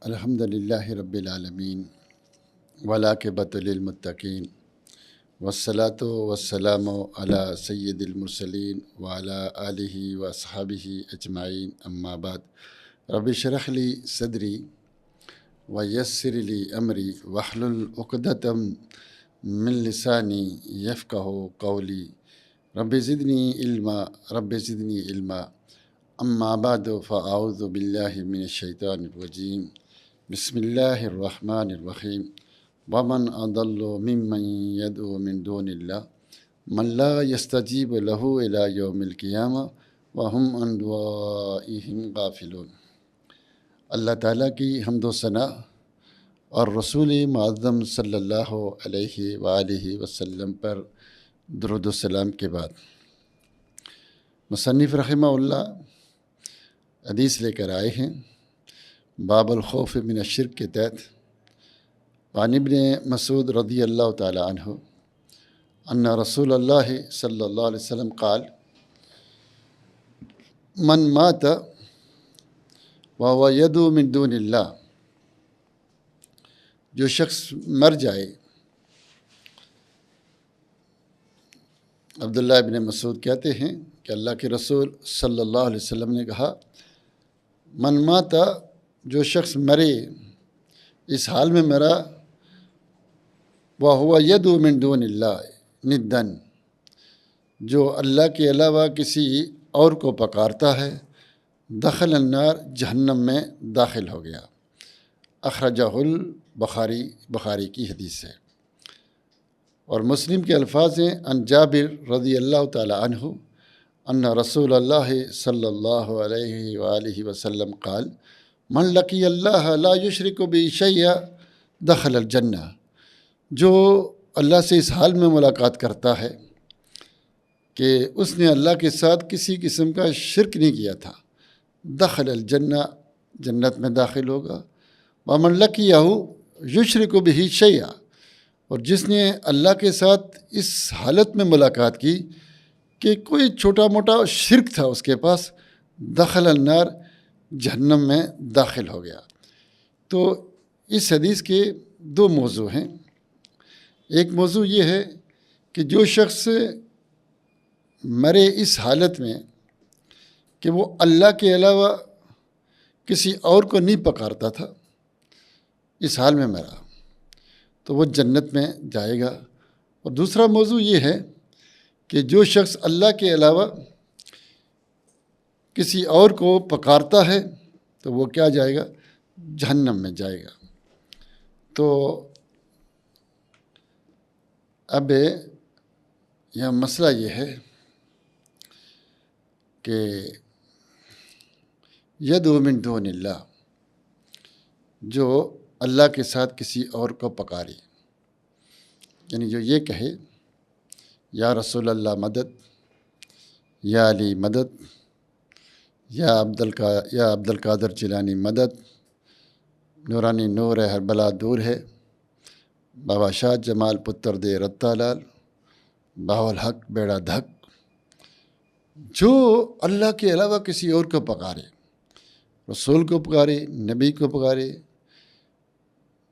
الحمد للہ رب العالمین والعاقبۃ للمتقین والصلاۃ والسلام علی سید المرسلین وعلی آلہ واصحابہ اجمعین اما بعد رب اشرح لی صدری ویسر لی امری واحلل عقدۃ من لسانی یفقہوا قولی رب زدنی علما اما بعد فاعوذ باللہ من الشیطان الرجیم بسم اللہ الرحمن الرحیم ومن اضل ممن يدعو من دون اللہ من لا يستجیب له الى یوم القیامہ وهم عن دعائهم غافلون۔ اللہ تعالیٰ کی حمد و ثنا اور رسول معظم صلی اللہ علیہ وآلہ وسلم پر درود و سلام کے بعد مصنف رحمہ اللہ حدیث لے کر آئے ہیں باب الخوف من الشرک کے تحت۔ عن ابن مسعود رضی اللہ تعالی عنہ ان رسول اللہ صلی اللہ علیہ وسلم قال من مات وهو يدعو من دون اللہ، جو شخص مر جائے، عبداللہ ابن مسعود کہتے ہیں کہ اللہ کے رسول صلی اللہ علیہ وسلم نے کہا من ماتا، جو شخص مرے، اس حال میں مرا، وَهُوَ يَدْعُو مِن دُونِ اللَّهِ نِدًّا، جو اللہ کے علاوہ کسی اور کو پکارتا ہے، دخل النار، جہنم میں داخل ہو گیا۔ اخرجہ بخاری کی حدیث ہے، اور مسلم کے الفاظ ہیں ان جابر رضی اللہ تعالی عنہ ان رسول اللہ صلی اللہ علیہ وآلہ وسلم قال من لقی اللہ لا یشرک بہ شیئا دخل الجنہ، جو اللہ سے اس حال میں ملاقات کرتا ہے کہ اس نے اللہ کے ساتھ کسی قسم کا شرک نہیں کیا تھا، دخل الجنہ، جنت میں داخل ہوگا۔ ومن لقیہ یشرک بہ شیئا، اور جس نے اللہ کے ساتھ اس حالت میں ملاقات کی کہ کوئی چھوٹا موٹا شرک تھا اس کے پاس، دخل النار، جہنم میں داخل ہو گیا۔ تو اس حدیث کے دو موضوع ہیں۔ ایک موضوع یہ ہے کہ جو شخص مرے اس حالت میں کہ وہ اللہ کے علاوہ کسی اور کو نہیں پکارتا تھا، اس حال میں مرا تو وہ جنت میں جائے گا۔ اور دوسرا موضوع یہ ہے کہ جو شخص اللہ کے علاوہ کسی اور کو پکارتا ہے تو وہ کیا جائے گا؟ جہنم میں جائے گا۔ تو اب یہاں مسئلہ یہ ہے کہ یدعو من دون اللہ، جو اللہ کے ساتھ کسی اور کو پکارے، یعنی جو یہ کہے یا رسول اللہ مدد، یا علی مدد، یا عبد القادر جیلانی مدد، نورانی نور ہے ہر بلا دور ہے، بابا شاہ جمال پتر دے رتا لال، باول حق بیڑا دھک، جو اللہ کے علاوہ کسی اور کو پکارے، رسول کو پکارے، نبی کو پکارے،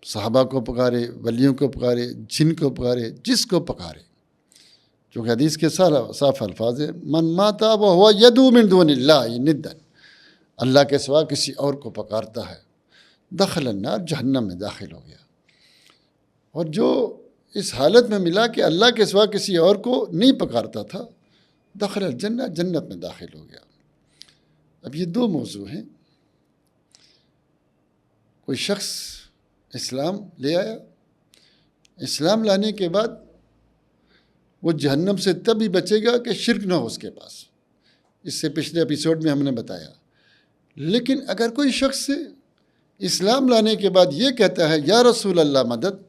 صحابہ کو پکارے، ولیوں کو پکارے، جن کو پکارے، جس کو پکارے، چونکہ حدیث کے صاف الفاظ ہیں من ماتا وہو یدعو من دون اللہ ندا، اللہ کے سوا کسی اور کو پکارتا ہے، دخل النار، جہنم میں داخل ہو گیا۔ اور جو اس حالت میں ملا کہ اللہ کے سوا کسی اور کو نہیں پکارتا تھا، دخل الجنہ، جنت میں داخل ہو گیا۔ اب یہ دو موضوع ہیں۔ کوئی شخص اسلام لے آیا، اسلام لانے کے بعد وہ جہنم سے تب ہی بچے گا کہ شرک نہ ہو اس کے پاس، اس سے پچھلے ایپیسوڈ میں ہم نے بتایا۔ لیکن اگر کوئی شخص اسلام لانے کے بعد یہ کہتا ہے یا رسول اللہ مدد،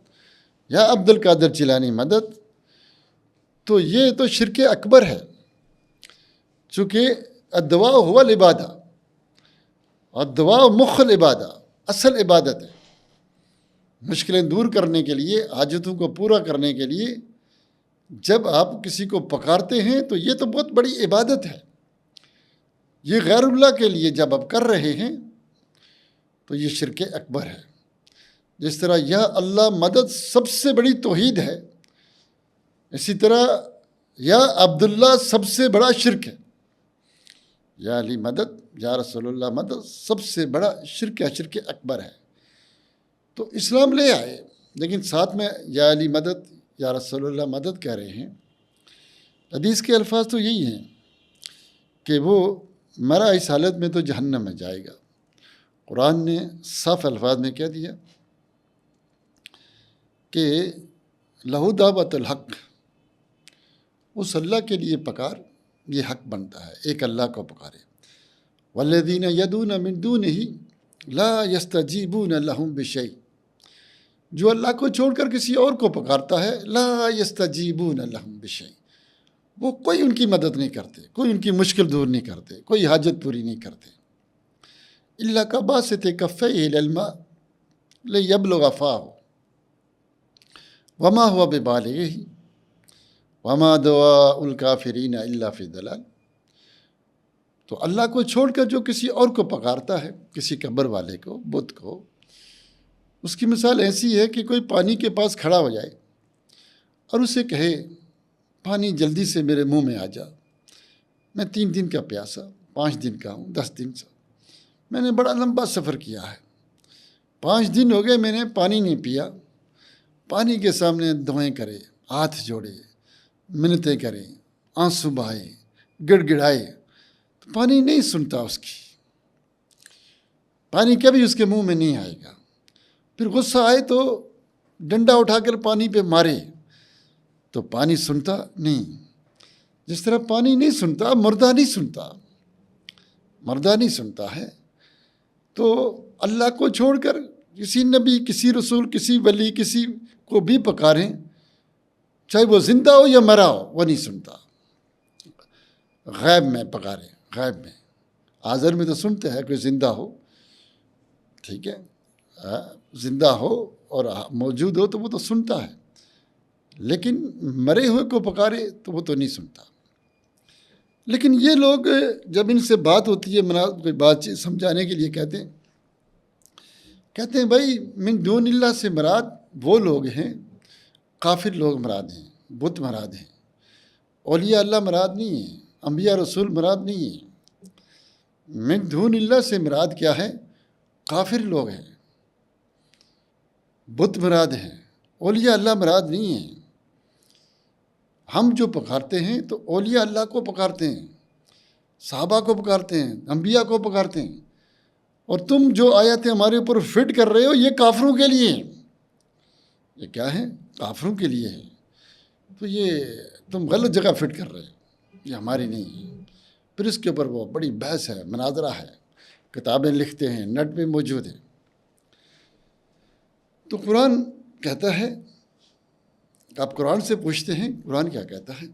یا عبد القادر جیلانی مدد، تو یہ تو شرک اکبر ہے، چونکہ الدعاء هو العبادہ، الدعاء مخ العبادہ، اصل عبادت ہے۔ مشکلیں دور کرنے کے لیے، حاجتوں کو پورا کرنے کے لیے جب آپ کسی کو پکارتے ہیں تو یہ تو بہت بڑی عبادت ہے۔ یہ غیر اللہ کے لیے جب آپ کر رہے ہیں تو یہ شرک اکبر ہے۔ جس طرح یا اللہ مدد سب سے بڑی توحید ہے، اسی طرح یا عبداللہ سب سے بڑا شرک ہے۔ یا علی مدد، یا رسول اللہ مدد سب سے بڑا شرک ہے، شرک اکبر ہے۔ تو اسلام لے آئے، لیکن ساتھ میں یا علی مدد، یا رسول اللہ مدد کہہ رہے ہیں۔ حدیث کے الفاظ تو یہی ہیں کہ وہ مرا اس حالت میں تو جہنم میں جائے گا۔ قرآن نے صاف الفاظ میں کہہ دیا کہ لہو دعوت الحق، اس اللہ کے لیے پکار، یہ حق بنتا ہے، ایک اللہ کو پکارے۔ والذین یدعون من دونہ لا یستجیبون لہم بشیء، جو اللہ کو چھوڑ کر کسی اور کو پکارتا ہے، لا یستجیبون لہم بشیء، وہ کوئی ان کی مدد نہیں کرتے، کوئی ان کی مشکل دور نہیں کرتے، کوئی حاجت پوری نہیں کرتے۔ الا کباسط کفیہ الی الماء لیبلغ فاہ وما هو ببالغہ وما دعاء الکافرین الا فی ضلال۔ تو اللہ کو چھوڑ کر جو کسی اور کو پکارتا ہے، کسی قبر والے کو، بت کو، اس کی مثال ایسی ہے کہ کوئی پانی کے پاس کھڑا ہو جائے اور اسے کہے پانی جلدی سے میرے منہ میں آ جا، میں 3 دن کا پیاسا، 5 دن کا ہوں، 10 دن سے، میں نے بڑا لمبا سفر کیا ہے، 5 دن ہو گئے میں نے پانی نہیں پیا۔ پانی کے سامنے دعائیں کرے، ہاتھ جوڑے، منتیں کرے، آنسو بہائے، گڑ گڑائے، تو پانی نہیں سنتا اس کی، پانی کبھی اس کے منہ میں نہیں آئے گا۔ پھر غصہ آئے تو ڈنڈا اٹھا کر پانی پہ مارے تو پانی سنتا نہیں۔ جس طرح پانی نہیں سنتا، مردہ نہیں سنتا، مردہ نہیں سنتا ہے۔ تو اللہ کو چھوڑ کر کسی نبی، کسی رسول، کسی ولی، کسی کو بھی پکاریں، چاہے وہ زندہ ہو یا مرا ہو، وہ نہیں سنتا۔ غیب میں پکاریں، غیب میں، حاضر میں تو سنتا ہے، کوئی زندہ ہو، ٹھیک ہے، زندہ ہو اور موجود ہو تو وہ تو سنتا ہے، لیکن مرے ہوئے کو پکارے تو وہ تو نہیں سنتا۔ لیکن یہ لوگ جب ان سے بات ہوتی ہے، کوئی بات چیز سمجھانے کے لیے کہتے ہیں بھائی من دون اللہ سے مراد وہ لوگ ہیں، کافر لوگ مراد ہیں، بت مراد ہیں، اولیاء اللہ مراد نہیں ہیں، انبیاء رسول مراد نہیں ہیں۔ من دون اللہ سے مراد کیا ہے؟ کافر لوگ ہیں، بت مراد ہیں، اولیاء اللہ مراد نہیں ہیں۔ ہم جو پکارتے ہیں تو اولیاء اللہ کو پکارتے ہیں، صحابہ کو پکارتے ہیں، انبیاء کو پکارتے ہیں، اور تم جو آیتیں ہمارے اوپر فٹ کر رہے ہو یہ کافروں کے لیے ہیں۔ یہ کیا ہے؟ کافروں کے لیے ہے۔ تو یہ تم غلط جگہ فٹ کر رہے ہو، یہ ہماری نہیں ہے۔ پھر اس کے اوپر وہ بڑی بحث ہے، مناظرہ ہے، کتابیں لکھتے ہیں، نیٹ میں موجود ہیں۔ تو قرآن کہتا ہے، آپ قرآن سے پوچھتے ہیں قرآن کیا کہتا ہے،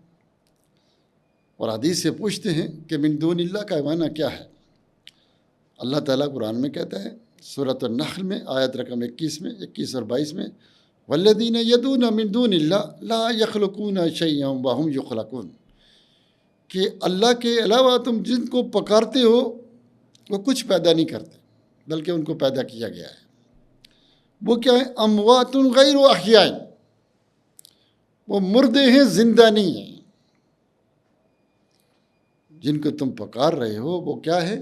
اور حدیث سے پوچھتے ہیں کہ من دون اللہ کا معنی کیا ہے۔ اللہ تعالیٰ قرآن میں کہتا ہے، سورۃ النحل میں آیت رقم 21 میں، 21 اور 22 میں، والذین یدعون من دون اللہ لا یخلقون شیئا وہم یخلقون، کہ اللہ کے علاوہ تم جن کو پکارتے ہو وہ کچھ پیدا نہیں کرتے بلکہ ان کو پیدا کیا گیا ہے۔ وہ کیا ہے؟ اموات غیر احیاء، وہ مردے ہیں، زندہ نہیں ہیں۔ جن کو تم پکار رہے ہو وہ کیا ہے؟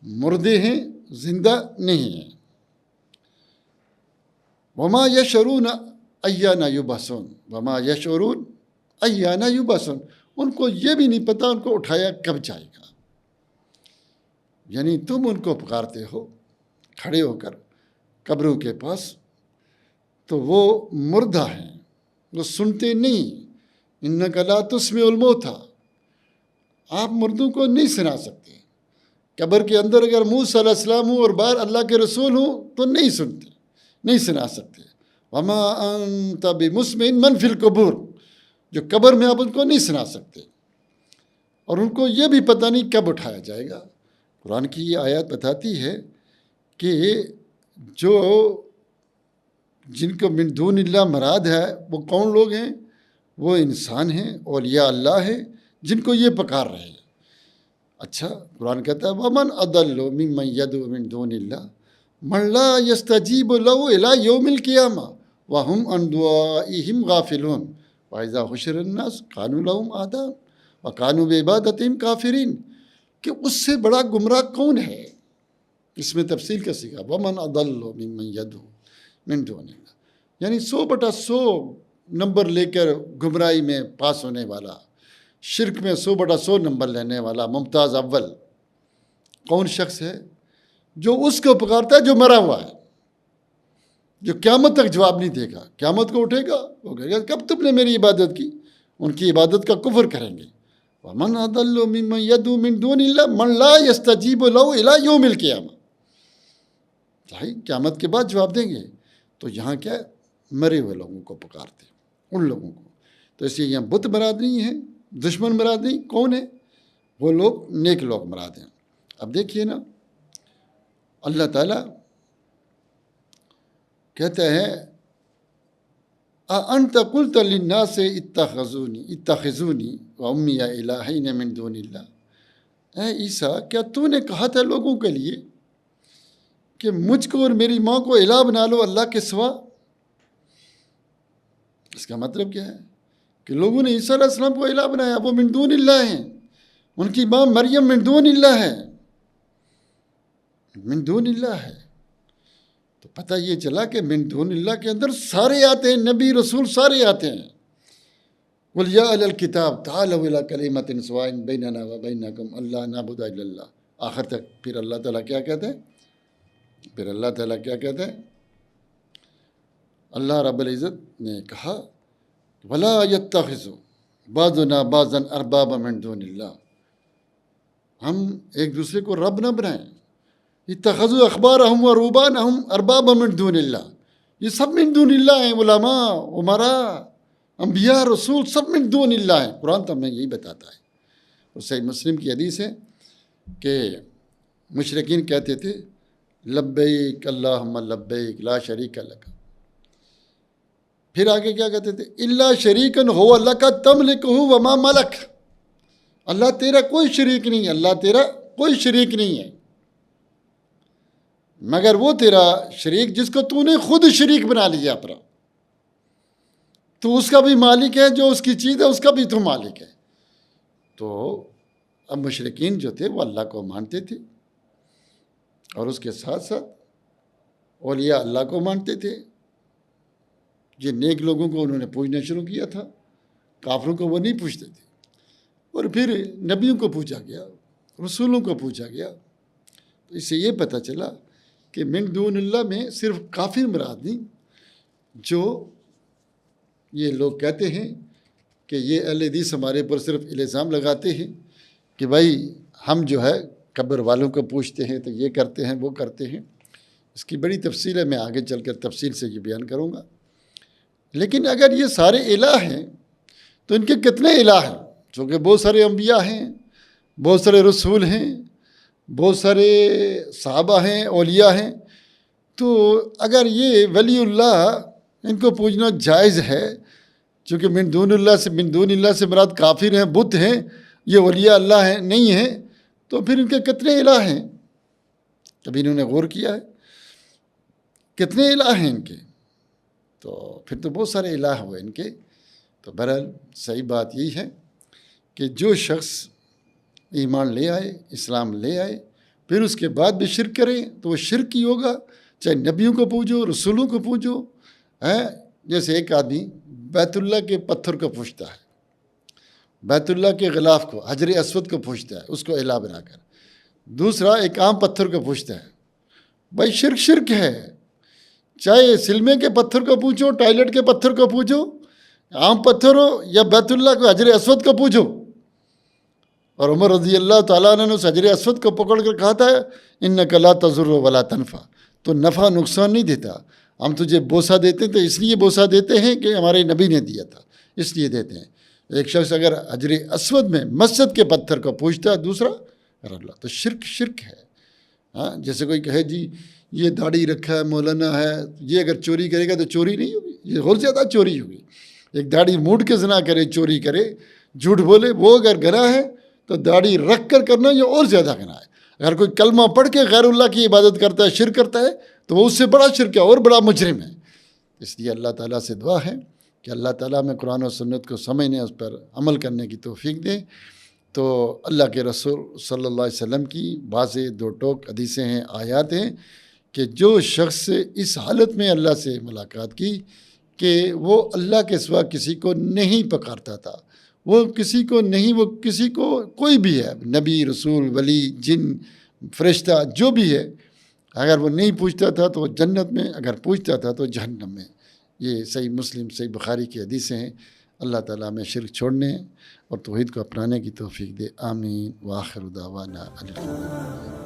مردے ہیں، زندہ نہیں ہیں۔ وما یشعرون ایان یبعثون، وما یشعرون ایان یبعثون، ان کو یہ بھی نہیں پتہ ان کو اٹھایا کب جائے گا۔ یعنی تم ان کو پکارتے ہو کھڑے ہو کر قبروں کے پاس، تو وہ مردہ ہیں، وہ سنتے نہیں۔ انک لا تسمع الموتیٰ، آپ مردوں کو نہیں سنا سکتے۔ قبر کے اندر اگر موسیٰ علیہ السلام ہوں اور باہر اللہ کے رسول ہوں تو نہیں سنتے، نہیں سنا سکتے۔ وما انت بمسمع من فی القبور، جو قبر میں آپ ان کو نہیں سنا سکتے، اور ان کو یہ بھی پتہ نہیں کب اٹھایا جائے گا۔ قرآن کی یہ آیات بتاتی ہے کہ جو جن کو من دون اللہ مراد ہے وہ کون لوگ ہیں؟ وہ انسان ہیں، اولیاء اللہ ہیں، جن کو یہ پکار رہے ہیں۔ اچھا، قرآن کہتا ہے وَمَنْ أَضَلُّ مِمَّنْ يَدْعُو مِن دُونِ اللَّهِ، من لا یستجیب لہ الی یوم القیامہ وہم عن دعائہم غافلون وَإِذَا حُشِرَ النَّاسُ كَانُوا لَهُمْ أَعْدَاءً وَكَانُوا بِعِبَادَتِهِمْ كَافِرِينَ کہ اس سے بڑا گمراہ کون ہے؟ اس میں تفصیل کا سکھا وَمَنْ أَضَلُّ مِمَّنْ يَدْعُو مِن دُونِ اللَّهِ، یعنی 100/100 نمبر لے کر گمراہی میں پاس ہونے والا، شرک میں 100/100 نمبر لینے والا ممتاز اول کون شخص ہے؟ جو اس کو پکارتا ہے جو مرا ہوا ہے، جو قیامت تک جواب نہیں دے گا، قیامت کو اٹھے گا، وہ کہے گا کب تم نے میری عبادت کی؟ ان کی عبادت کا کفر کریں گے۔ وَمَنْ أَضَلُّ مِمَّنْ يَدْعُو مِن دُونِ اللَّهِ مَنْ لَا يَسْتَجِيبُ لَهُ إِلَىٰ يَوْمِ الْقِيَامَةِ، قیامت کے بعد جواب دیں گے۔ تو یہاں کیا مرے ہوئے لوگوں کو پکارتے، ان لوگوں کو۔ تو اس لیے یہاں بت مراد نہیں ہے، دشمن مراد نہیں، کون ہے؟ وہ لوگ نیک لوگ مراد ہیں۔ اب دیکھیے نا، اللہ تعالیٰ کہتے ہیں أَأَنْتَ قُلْتَ لِلنَّاسِ اتَّخِذُونِي وَأُمِّيَ إِلَٰهَيْنِ مِن دُونِ اللَّهِ، اے عیسیٰ کیا تو نے کہا تھا لوگوں کے لیے کہ مجھ کو اور میری ماں کو الہ بنا لو اللہ کے سوا؟ اس کا مطلب کیا ہے کہ لوگوں نے عیسیٰ علیہ السلام کو الہ بنایا، وہ من دون اللہ ہیں، ان کی ماں مریم من دون اللہ ہے، من دون اللہ ہے۔ تو پتہ یہ چلا کہ من دون اللہ کے اندر سارے آتے ہیں، نبی رسول سارے آتے ہیں۔ قُلْ يَا أَهْلَ الْكِتَابِ تَعَالَوْا إِلَىٰ كَلِمَةٍ سَوَاءٍ بَيْنَنَا وَبَيْنَكُمْ أَلَّا نَعْبُدَ إِلَّا اللَّهَ، آخر تک پھر اللہ تعالیٰ کیا کہتے ہیں؟ پھر اللہ تعالیٰ کیا کہتے ہیں؟ اللہ رب العزت نے کہا وَلَا يَتَّخِذُ بَعْضُنَا بَعْضًا أَرْبَابًا مِن دُونِ اللَّهِ، ہم ایک دوسرے کو رب نہ بنائیں۔ اتخذوا اخبارهم ورهبانهم اربابا من دون اللہ، یہ سب من دون اللہ ہیں، علماء، عمراء، انبیاء، رسول سب من دون اللہ ہیں۔ قرآن تو ہمیں یہی بتاتا ہے۔ اور صحیح مسلم کی حدیث ہے کہ مشرکین کہتے تھے لبیک اللہم لبیک لا شریک لک، پھر آگے کیا کہتے تھے؟ الا شریکن ہو لک تملکہ وما ملک، اللہ تیرا کوئی شریک نہیں ہے، اللہ تیرا کوئی شریک نہیں ہے مگر وہ تیرا شریک جس کو تو نے خود شریک بنا لیا اپنا، تو اس کا بھی مالک ہے، جو اس کی چیز ہے اس کا بھی تو مالک ہے۔ تو اب مشرکین جو تھے وہ اللہ کو مانتے تھے اور اس کے ساتھ ساتھ اولیاء اللہ کو مانتے تھے۔ یہ نیک لوگوں کو انہوں نے پوجنا شروع کیا تھا، کافروں کو وہ نہیں پوچھتے تھے۔ اور پھر نبیوں کو پوچھا گیا، رسولوں کو پوچھا گیا، تو اس سے یہ پتہ چلا کہ من دون اللہ میں صرف کافر مراد نہیں، جو یہ لوگ کہتے ہیں کہ یہ اہل حدیث ہمارے پر صرف الزام لگاتے ہیں کہ بھائی ہم جو ہے قبر والوں کو پوچھتے ہیں، تو یہ کرتے ہیں وہ کرتے ہیں۔ اس کی بڑی تفصیل ہے، میں آگے چل کر تفصیل سے یہ بیان کروں گا۔ لیکن اگر یہ سارے الہ ہیں تو ان کے کتنے الہ ہیں؟ چونکہ بہت سارے انبیاء ہیں، بہت سارے رسول ہیں، بہت سارے صحابہ ہیں، اولیاء ہیں، تو اگر یہ ولی اللہ ان کو پوجنا جائز ہے، چونکہ من دون اللہ سے مراد کافر ہیں، بت ہیں، یہ اولیاء اللہ ہیں نہیں ہیں، تو پھر ان کے کتنے الہ ہیں؟ کبھی انہوں نے غور کیا ہے کتنے الہ ہیں ان کے؟ تو پھر تو بہت سارے الہ ہوئے ان کے۔ تو بہرحال صحیح بات یہی ہے کہ جو شخص ایمان لے آئے، اسلام لے آئے، پھر اس کے بعد بھی شرک کرے تو وہ شرک ہی ہوگا، چاہے نبیوں کو پوجو، رسولوں کو پوجو۔ جیسے ایک آدمی بیت اللہ کے پتھر کو پوجتا ہے، بیت اللہ کے غلاف کو، حجر اسود کو پوجتا ہے اس کو الہ بنا کر، دوسرا ایک عام پتھر کو پوجتا ہے۔ بھائی شرک ہے، چاہے سلمے کے پتھر کو پوجو، ٹائلٹ کے پتھر کو پوجو، عام پتھر ہو یا بیت اللہ کو حجر اسود کو پوجو۔ اور عمر رضی اللہ تعالیٰ عنہ نے اس حجر اسود کو پکڑ کر کہا تھا انک لا تضر ولا تنفع، تو نفع نقصان نہیں دیتا، ہم تجھے بوسہ دیتے ہیں تو اس لیے بوسہ دیتے ہیں کہ ہمارے نبی نے دیا تھا، اس لیے دیتے ہیں۔ ایک شخص اگر حجر اسود میں مسجد کے پتھر کو پوجتا ہے، دوسرا اللہ، تو شرک ہے۔ جیسے کوئی کہے جی یہ داڑھی رکھا ہے، مولانا ہے، یہ اگر چوری کرے گا تو چوری نہیں ہوگی، یہ اور زیادہ چوری ہوگی۔ ایک داڑھی موڑ کے زنا کرے، چوری کرے، جھوٹ بولے، وہ اگر گناہ ہے تو داڑھی رکھ کر کرنا یہ اور زیادہ گناہ ہے۔ اگر کوئی کلمہ پڑھ کے غیر اللہ کی عبادت کرتا ہے، شرک کرتا ہے، تو وہ اس سے بڑا شرک ہے اور بڑا مجرم ہے۔ اس لیے اللہ تعالیٰ سے دعا ہے کہ اللہ تعالیٰ میں قرآن و سنت کو سمجھنے، اس پر عمل کرنے کی توفیق دے۔ تو اللہ کے رسول صلی اللہ علیہ وسلم کی واضح دو ٹوک حدیثیں ہیں، آیات ہیں کہ جو شخص اس حالت میں اللہ سے ملاقات کی کہ وہ اللہ کے سوا کسی کو نہیں پکارتا تھا، وہ کسی کو نہیں، وہ کسی کو کوئی بھی ہے، نبی، رسول، ولی، جن، فرشتہ، جو بھی ہے، اگر وہ نہیں پوچھتا تھا تو وہ جنت میں، اگر پوچھتا تھا تو جہنم میں۔ یہ صحیح مسلم، صحیح بخاری کی حدیثیں ہیں۔ اللہ تعالیٰ میں شرک چھوڑنے اور توحید کو اپنانے کی توفیق دے۔ آمین وآخر دعوانا الحمدللہ۔